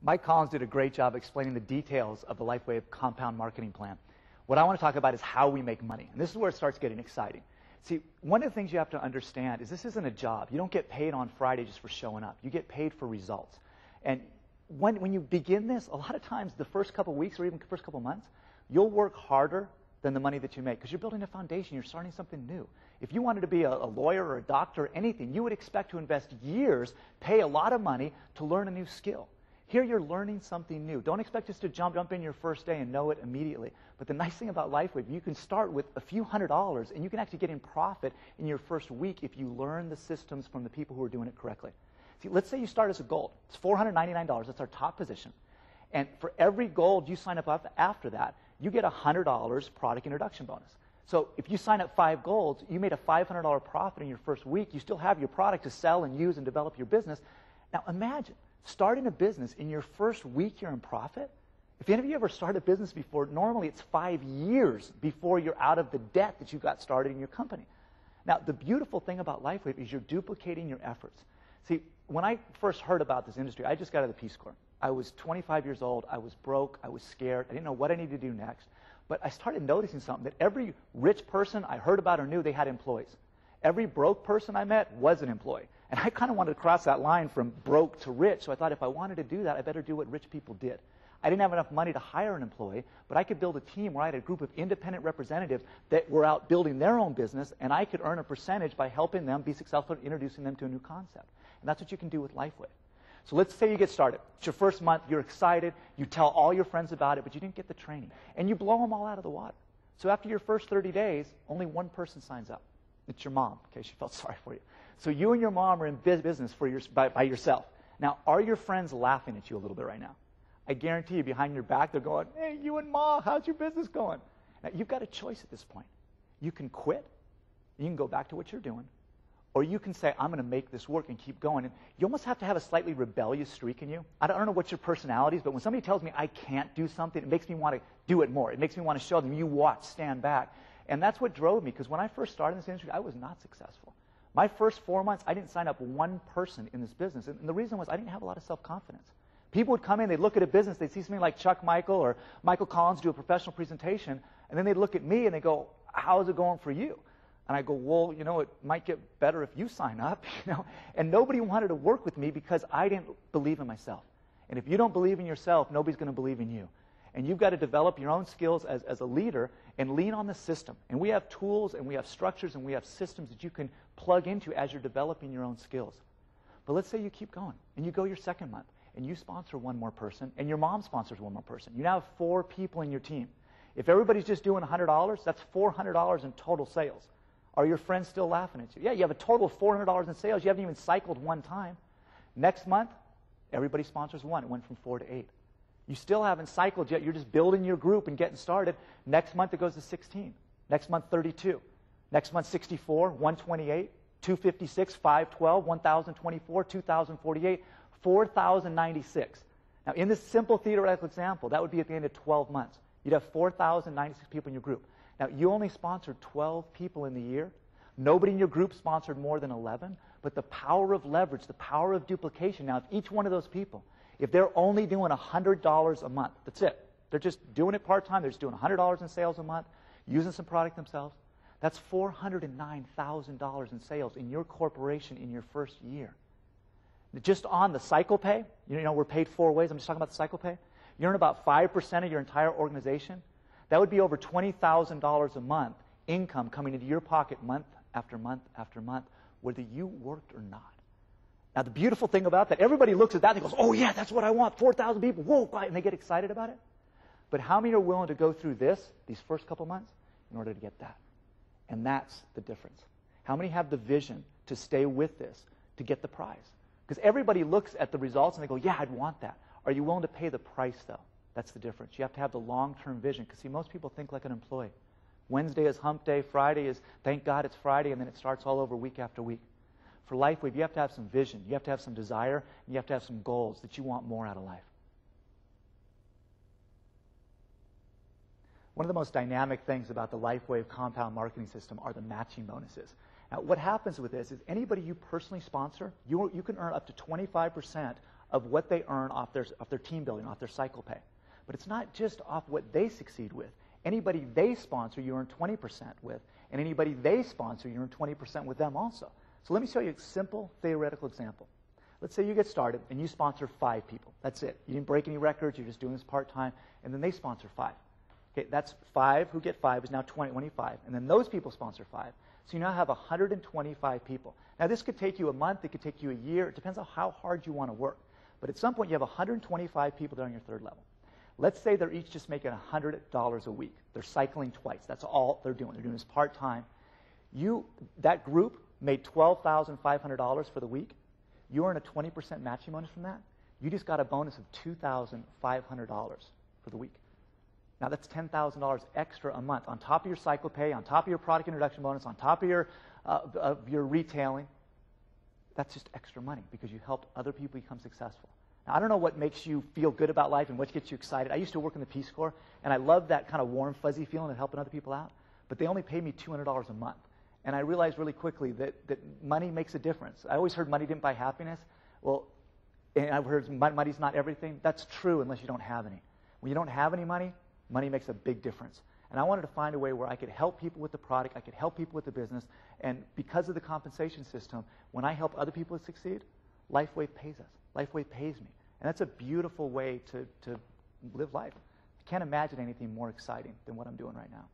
Mike Collins did a great job explaining the details of the LifeWave compound marketing plan. What I want to talk about is how we make money. And this is where it starts getting exciting. See, one of the things you have to understand is this isn't a job. You don't get paid on Friday just for showing up. You get paid for results. And when you begin this, a lot of times the first couple of weeks or even the first couple of months, you'll work harder than the money that you make because you're building a foundation. You're starting something new. If you wanted to be a lawyer or a doctor or anything, you would expect to invest years, pay a lot of money to learn a new skill. Here you're learning something new. Don't expect us to jump in your first day and know it immediately. But the nice thing about LifeWave, you can start with a few $100s, and you can actually get in profit in your first week if you learn the systems from the people who are doing it correctly. See, let's say you start as a gold. It's $499. That's our top position. And for every gold you sign up after that, you get a $100 product introduction bonus. So if you sign up 5 golds, you made a $500 profit in your first week. You still have your product to sell and use and develop your business. Now imagine starting a business in your first week you're in profit. If any of you ever started a business before, normally it's 5 years before you're out of the debt that you got started in your company. Now, the beautiful thing about LifeWave is you're duplicating your efforts. See, when I first heard about this industry, I just got out of the Peace Corps. I was 25 years old. I was broke. I was scared. I didn't know what I needed to do next. But I started noticing something, that every rich person I heard about or knew, they had employees. Every broke person I met was an employee. And I kind of wanted to cross that line from broke to rich, so I thought if I wanted to do that, I better do what rich people did. I didn't have enough money to hire an employee, but I could build a team where I had a group of independent representatives that were out building their own business, and I could earn a percentage by helping them be successful and introducing them to a new concept. And that's what you can do with LifeWave. So let's say you get started. It's your first month. You're excited. You tell all your friends about it, but you didn't get the training. And you blow them all out of the water. So after your first 30 days, only one person signs up. It's your mom, okay? She felt sorry for you. So you and your mom are in business by yourself. Now, are your friends laughing at you a little bit right now? I guarantee you behind your back, they're going, hey, you and Ma, how's your business going? Now, you've got a choice at this point. You can quit. You can go back to what you're doing. Or you can say, I'm going to make this work and keep going. And you almost have to have a slightly rebellious streak in you. I don't know what your personality is, but when somebody tells me I can't do something, it makes me want to do it more. It makes me want to show them, you watch, stand back. And that's what drove me, because when I first started in this industry, I was not successful. My first 4 months, I didn't sign up one person in this business. And the reason was I didn't have a lot of self-confidence. People would come in, they'd look at a business, they'd see something like Chuck Michael or Michael Collins do a professional presentation, and then they'd look at me and they go, how is it going for you? And I go, well, you know, it might get better if you sign up, you know. And nobody wanted to work with me because I didn't believe in myself. And if you don't believe in yourself, nobody's going to believe in you. And you've got to develop your own skills as a leader and lean on the system. And we have tools and we have structures and we have systems that you can plug into as you're developing your own skills. But let's say you keep going and you go your second month and you sponsor one more person and your mom sponsors one more person. You now have 4 people in your team. If everybody's just doing $100, that's $400 in total sales. Are your friends still laughing at you? Yeah, you have a total of $400 in sales. You haven't even cycled one time. Next month, everybody sponsors one. It went from 4 to 8. You still haven't cycled yet. You're just building your group and getting started. Next month, it goes to 16. Next month, 32. Next month, 64, 128, 256, 512, 1,024, 2,048, 4,096. Now, in this simple theoretical example, that would be at the end of 12 months. You'd have 4,096 people in your group. Now, you only sponsored 12 people in the year. Nobody in your group sponsored more than 11. But the power of leverage, the power of duplication. Now, if each one of those people, if they're only doing $100 a month, that's it. They're just doing it part-time. They're just doing $100 in sales a month, using some product themselves. That's $409,000 in sales in your corporation in your first year. Just on the cycle pay, you know, we're paid 4 ways. I'm just talking about the cycle pay. You earn about 5% of your entire organization. That would be over $20,000 a month income coming into your pocket month after month after month, whether you worked or not. Now, the beautiful thing about that, everybody looks at that and goes, oh, yeah, that's what I want, 4,000 people, whoa, and they get excited about it. But how many are willing to go through these first couple months, in order to get that? And that's the difference. How many have the vision to stay with this, to get the prize? Because everybody looks at the results and they go, yeah, I'd want that. Are you willing to pay the price, though? That's the difference. You have to have the long-term vision. Because, see, most people think like an employee. Wednesday is hump day. Friday is, thank God it's Friday, and then it starts all over week after week. For LifeWave, you have to have some vision. You have to have some desire. And you have to have some goals that you want more out of life. One of the most dynamic things about the LifeWave compound marketing system are the matching bonuses. Now, what happens with this is anybody you personally sponsor, you can earn up to 25% of what they earn off their team building, off their cycle pay. But it's not just off what they succeed with. Anybody they sponsor, you earn 20% with, and anybody they sponsor, you earn 20% with them also. So let me show you a simple theoretical example. Let's say you get started and you sponsor 5 people. That's it. You didn't break any records. You're just doing this part-time, and then they sponsor 5. Okay, that's 5 who get 5 is now 25, and then those people sponsor 5. So you now have 125 people. Now this could take you a month. It could take you a year. It depends on how hard you want to work. But at some point, you have 125 people that are on your third level. Let's say they're each just making $100 a week. They're cycling twice. That's all they're doing. They're doing this part-time. That group made $12,500 for the week. You earn a 20% matching bonus from that. You just got a bonus of $2,500 for the week. Now that's $10,000 extra a month on top of your cycle pay, on top of your product introduction bonus, on top of your retailing. That's just extra money because you helped other people become successful. Now, I don't know what makes you feel good about life and what gets you excited. I used to work in the Peace Corps, and I love that kind of warm, fuzzy feeling of helping other people out. But they only paid me $200 a month. And I realized really quickly that money makes a difference. I always heard money didn't buy happiness. Well, and I've heard money's not everything. That's true unless you don't have any. When you don't have any money, money makes a big difference. And I wanted to find a way where I could help people with the product, I could help people with the business, and because of the compensation system, when I help other people succeed, LifeWave pays us. LifeWave pays me. And that's a beautiful way to live life. I can't imagine anything more exciting than what I'm doing right now.